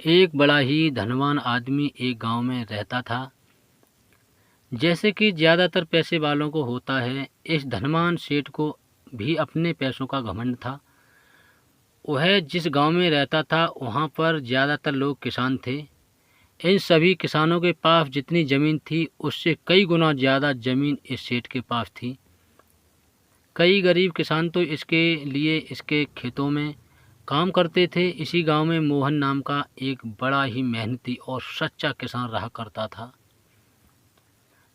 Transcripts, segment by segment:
एक बड़ा ही धनवान आदमी एक गांव में रहता था। जैसे कि ज़्यादातर पैसे वालों को होता है, इस धनवान सेठ को भी अपने पैसों का घमंड था। वह जिस गांव में रहता था वहां पर ज़्यादातर लोग किसान थे। इन सभी किसानों के पास जितनी ज़मीन थी उससे कई गुना ज़्यादा ज़मीन इस सेठ के पास थी। कई गरीब किसान तो इसके लिए इसके खेतों में काम करते थे। इसी गांव में मोहन नाम का एक बड़ा ही मेहनती और सच्चा किसान रहा करता था।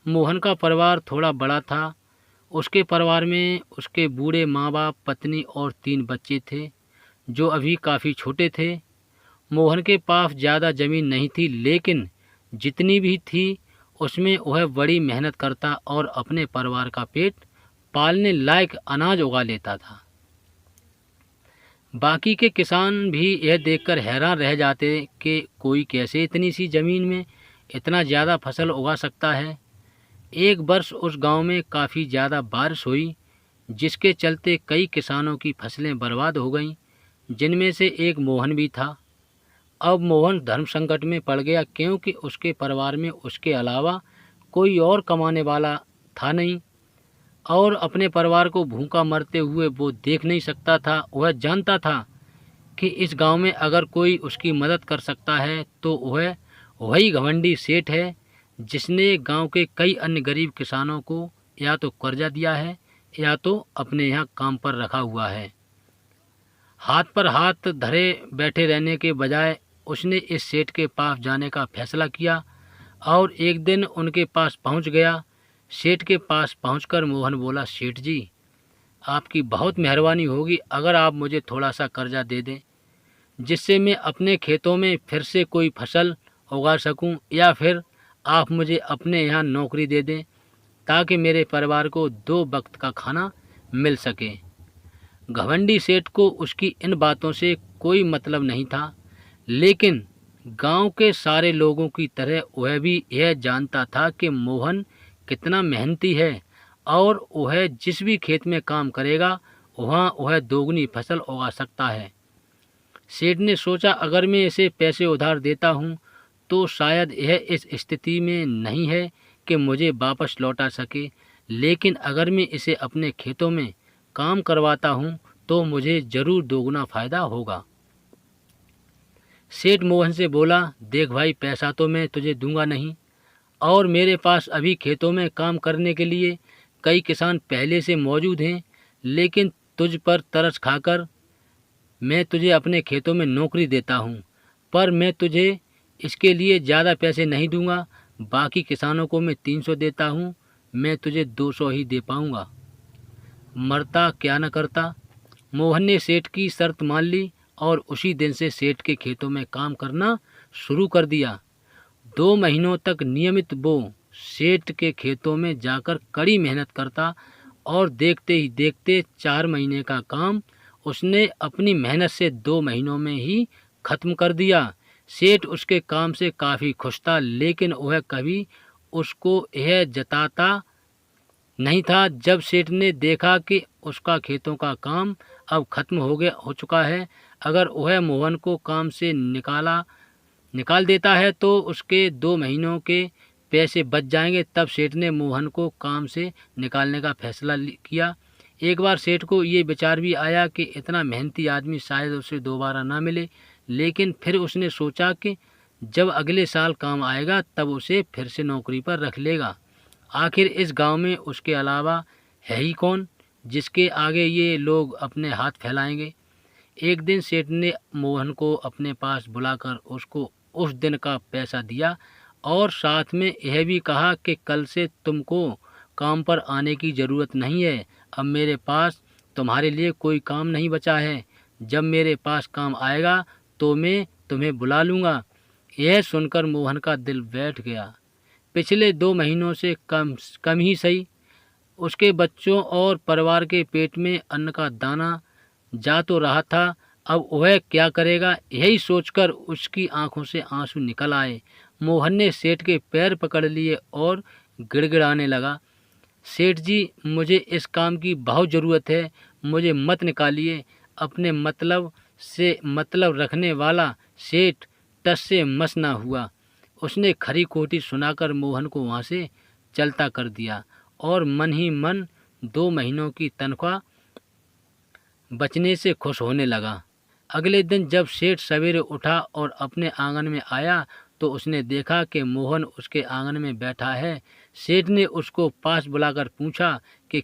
मोहन का परिवार थोड़ा बड़ा था। उसके परिवार में उसके बूढ़े माँ बाप, पत्नी और 3 बच्चे थे जो अभी काफ़ी छोटे थे। मोहन के पास ज़्यादा ज़मीन नहीं थी, लेकिन जितनी भी थी उसमें वह बड़ी मेहनत करता और अपने परिवार का पेट पालने लायक अनाज उगा लेता था। बाकी के किसान भी यह देखकर हैरान रह जाते कि कोई कैसे इतनी सी ज़मीन में इतना ज़्यादा फसल उगा सकता है। एक वर्ष उस गांव में काफ़ी ज़्यादा बारिश हुई, जिसके चलते कई किसानों की फसलें बर्बाद हो गईं, जिनमें से एक मोहन भी था। अब मोहन धर्म संकट में पड़ गया, क्योंकि उसके परिवार में उसके अलावा कोई और कमाने वाला था नहीं और अपने परिवार को भूखा मरते हुए वो देख नहीं सकता था। वह जानता था कि इस गांव में अगर कोई उसकी मदद कर सकता है तो वह वही घमंडी सेठ है, जिसने गांव के कई अन्य गरीब किसानों को या तो कर्जा दिया है या तो अपने यहाँ काम पर रखा हुआ है। हाथ पर हाथ धरे बैठे रहने के बजाय उसने इस सेठ के पास जाने का फैसला किया और एक दिन उनके पास पहुंच गया। सेठ के पास पहुंचकर मोहन बोला, सेठ जी, आपकी बहुत मेहरबानी होगी अगर आप मुझे थोड़ा सा कर्जा दे दें, जिससे मैं अपने खेतों में फिर से कोई फसल उगा सकूं, या फिर आप मुझे अपने यहाँ नौकरी दे दें ताकि मेरे परिवार को 2 वक्त का खाना मिल सके। घमंडी सेठ को उसकी इन बातों से कोई मतलब नहीं था, लेकिन गांव के सारे लोगों की तरह वह भी यह जानता था कि मोहन कितना मेहनती है और वह जिस भी खेत में काम करेगा वहाँ वह दोगुनी फसल उगा सकता है। सेठ ने सोचा, अगर मैं इसे पैसे उधार देता हूँ तो शायद यह इस स्थिति में नहीं है कि मुझे वापस लौटा सके, लेकिन अगर मैं इसे अपने खेतों में काम करवाता हूँ तो मुझे ज़रूर दोगुना फ़ायदा होगा। सेठ मोहन से बोला, देख भाई, पैसा तो मैं तुझे दूंगा नहीं और मेरे पास अभी खेतों में काम करने के लिए कई किसान पहले से मौजूद हैं, लेकिन तुझ पर तरस खाकर मैं तुझे अपने खेतों में नौकरी देता हूँ, पर मैं तुझे इसके लिए ज़्यादा पैसे नहीं दूंगा। बाकी किसानों को मैं 300 देता हूँ, मैं तुझे 200 ही दे पाऊँगा। मरता क्या न करता। मोहन ने सेठ की शर्त मान ली और उसी दिन से सेठ के खेतों में काम करना शुरू कर दिया। 2 महीनों तक नियमित वो सेठ के खेतों में जाकर कड़ी मेहनत करता और देखते ही देखते 4 महीने का काम उसने अपनी मेहनत से 2 महीनों में ही ख़त्म कर दिया। सेठ उसके काम से काफ़ी खुश था, लेकिन वह कभी उसको यह जताता नहीं था। जब सेठ ने देखा कि उसका खेतों का काम अब ख़त्म हो चुका है, अगर वह मोहन को काम से निकाल देता है तो उसके 2 महीनों के पैसे बच जाएंगे। तब सेठ ने मोहन को काम से निकालने का फैसला किया। एक बार सेठ को ये विचार भी आया कि इतना मेहनती आदमी शायद उसे दोबारा ना मिले, लेकिन फिर उसने सोचा कि जब अगले साल काम आएगा तब उसे फिर से नौकरी पर रख लेगा। आखिर इस गांव में उसके अलावा है ही कौन जिसके आगे ये लोग अपने हाथ फैलाएंगे। एक दिन सेठ ने मोहन को अपने पास बुलाकर उसको उस दिन का पैसा दिया और साथ में यह भी कहा कि कल से तुमको काम पर आने की ज़रूरत नहीं है। अब मेरे पास तुम्हारे लिए कोई काम नहीं बचा है। जब मेरे पास काम आएगा तो मैं तुम्हें बुला लूँगा। यह सुनकर मोहन का दिल बैठ गया। पिछले 2 महीनों से कम ही सही उसके बच्चों और परिवार के पेट में अन्न का दाना जा तो रहा था, अब वह क्या करेगा, यही सोचकर उसकी आंखों से आंसू निकल आए। मोहन ने सेठ के पैर पकड़ लिए और गिड़गिड़ाने लगा, सेठ जी, मुझे इस काम की बहुत ज़रूरत है, मुझे मत निकालिए। अपने मतलब से मतलब रखने वाला सेठ टस से मस न हुआ। उसने खरी खोटी सुनाकर मोहन को वहाँ से चलता कर दिया और मन ही मन 2 महीनों की तनख्वाह बचने से खुश होने लगा। अगले दिन जब सेठ सवेरे उठा और अपने आंगन में आया तो उसने देखा कि मोहन उसके आंगन में बैठा है। सेठ ने उसको पास बुलाकर पूछा कि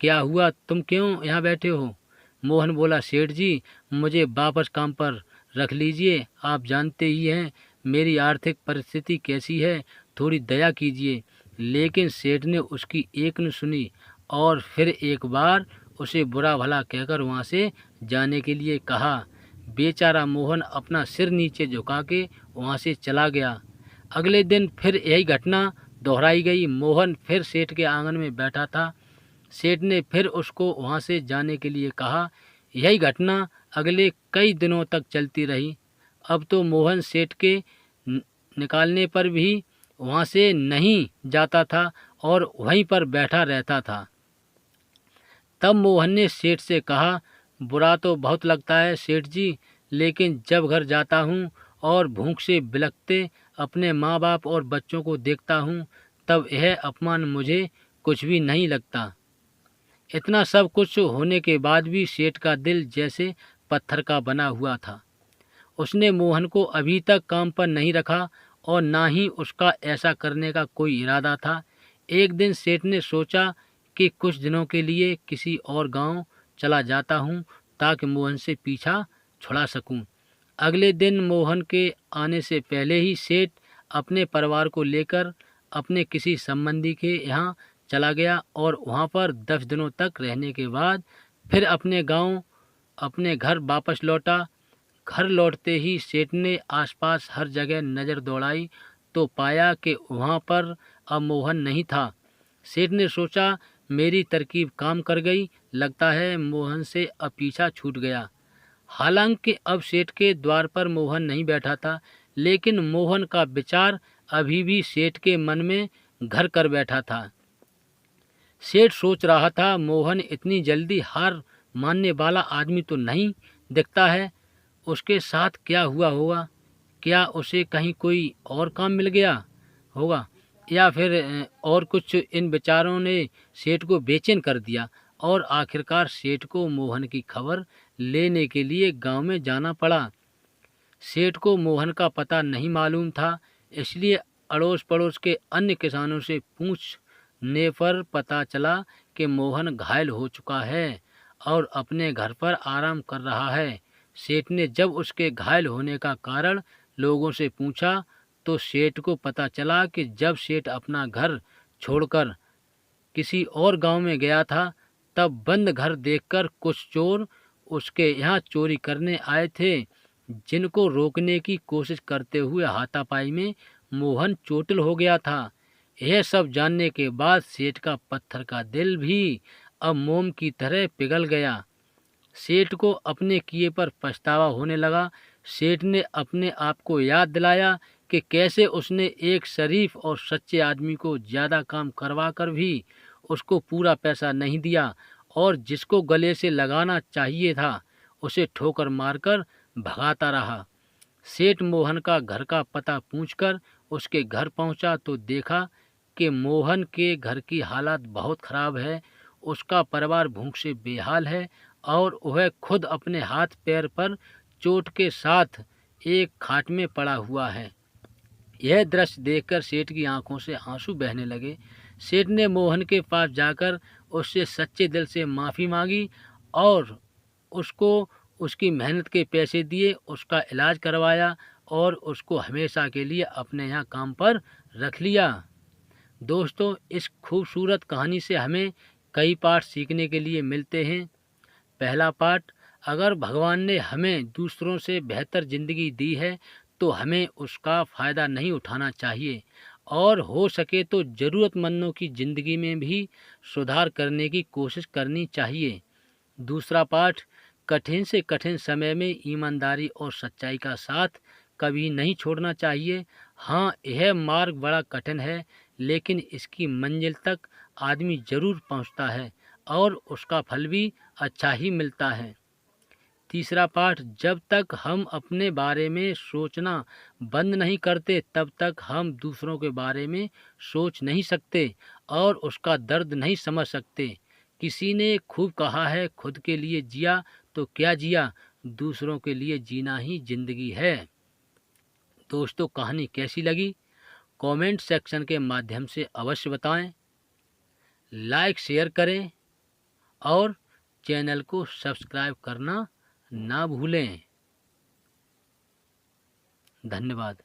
क्या हुआ, तुम क्यों यहाँ बैठे हो? मोहन बोला, सेठ जी मुझे वापस काम पर रख लीजिए, आप जानते ही हैं मेरी आर्थिक परिस्थिति कैसी है, थोड़ी दया कीजिए। लेकिन सेठ ने उसकी एक न सुनी और फिर एक बार उसे बुरा भला कहकर वहाँ से जाने के लिए कहा। बेचारा मोहन अपना सिर नीचे झुका के वहाँ से चला गया। अगले दिन फिर यही घटना दोहराई गई। मोहन फिर सेठ के आंगन में बैठा था। सेठ ने फिर उसको वहाँ से जाने के लिए कहा। यही घटना अगले कई दिनों तक चलती रही। अब तो मोहन सेठ के निकालने पर भी वहाँ से नहीं जाता था और वहीं पर बैठा रहता था। तब मोहन ने सेठ से कहा, बुरा तो बहुत लगता है सेठ जी, लेकिन जब घर जाता हूँ और भूख से बिलखते अपने माँ बाप और बच्चों को देखता हूँ तब यह अपमान मुझे कुछ भी नहीं लगता। इतना सब कुछ होने के बाद भी सेठ का दिल जैसे पत्थर का बना हुआ था। उसने मोहन को अभी तक काम पर नहीं रखा और ना ही उसका ऐसा करने का कोई इरादा था। एक दिन सेठ ने सोचा कि कुछ दिनों के लिए किसी और गांव चला जाता हूं ताकि मोहन से पीछा छुड़ा सकूं। अगले दिन मोहन के आने से पहले ही सेठ अपने परिवार को लेकर अपने किसी संबंधी के यहाँ चला गया और वहाँ पर 10 दिनों तक रहने के बाद फिर अपने गांव अपने घर वापस लौटा। घर लौटते ही सेठ ने आसपास हर जगह नज़र दौड़ाई तो पाया कि वहाँ पर अब मोहन नहीं था। सेठ ने सोचा मेरी तरकीब काम कर गई, लगता है मोहन से अब पीछा छूट गया। हालांकि अब सेठ के द्वार पर मोहन नहीं बैठा था, लेकिन मोहन का विचार अभी भी सेठ के मन में घर कर बैठा था। सेठ सोच रहा था मोहन इतनी जल्दी हार मानने वाला आदमी तो नहीं दिखता है। उसके साथ क्या हुआ होगा? क्या उसे कहीं कोई और काम मिल गया होगा या फिर और कुछ? इन विचारों ने सेठ को बेचैन कर दिया और आखिरकार सेठ को मोहन की खबर लेने के लिए गांव में जाना पड़ा। सेठ को मोहन का पता नहीं मालूम था, इसलिए अड़ोस पड़ोस के अन्य किसानों से पूछने पर पता चला कि मोहन घायल हो चुका है और अपने घर पर आराम कर रहा है। सेठ ने जब उसके घायल होने का कारण लोगों से पूछा तो सेठ को पता चला कि जब सेठ अपना घर छोड़कर किसी और गांव में गया था तब बंद घर देखकर कुछ चोर उसके यहाँ चोरी करने आए थे, जिनको रोकने की कोशिश करते हुए हाथापाई में मोहन चोटिल हो गया था। यह सब जानने के बाद सेठ का पत्थर का दिल भी अब मोम की तरह पिघल गया। सेठ को अपने किए पर पछतावा होने लगा। सेठ ने अपने आप को याद दिलाया कि कैसे उसने एक शरीफ और सच्चे आदमी को ज़्यादा काम करवा कर भी उसको पूरा पैसा नहीं दिया और जिसको गले से लगाना चाहिए था उसे ठोकर मारकर भगाता रहा। सेठ मोहन का घर का पता पूछकर उसके घर पहुंचा तो देखा कि मोहन के घर की हालत बहुत ख़राब है। उसका परिवार भूख से बेहाल है और वह खुद अपने हाथ पैर पर चोट के साथ एक खाट में पड़ा हुआ है। यह दृश्य देखकर सेठ की आंखों से आंसू बहने लगे। सेठ ने मोहन के पास जाकर उससे सच्चे दिल से माफ़ी मांगी और उसको उसकी मेहनत के पैसे दिए, उसका इलाज करवाया और उसको हमेशा के लिए अपने यहाँ काम पर रख लिया। दोस्तों, इस खूबसूरत कहानी से हमें कई पाठ सीखने के लिए मिलते हैं। पहला पाठ, अगर भगवान ने हमें दूसरों से बेहतर ज़िंदगी दी है तो हमें उसका फ़ायदा नहीं उठाना चाहिए और हो सके तो ज़रूरतमंदों की ज़िंदगी में भी सुधार करने की कोशिश करनी चाहिए। दूसरा पाठ, कठिन से कठिन समय में ईमानदारी और सच्चाई का साथ कभी नहीं छोड़ना चाहिए। हाँ, यह मार्ग बड़ा कठिन है लेकिन इसकी मंजिल तक आदमी ज़रूर पहुंचता है और उसका फल भी अच्छा ही मिलता है। तीसरा पाठ, जब तक हम अपने बारे में सोचना बंद नहीं करते तब तक हम दूसरों के बारे में सोच नहीं सकते और उसका दर्द नहीं समझ सकते। किसी ने खूब कहा है, खुद के लिए जिया तो क्या जिया, दूसरों के लिए जीना ही जिंदगी है। दोस्तों, कहानी कैसी लगी कमेंट सेक्शन के माध्यम से अवश्य बताएं। लाइक शेयर करें और चैनल को सब्सक्राइब करना ना भूलें। धन्यवाद।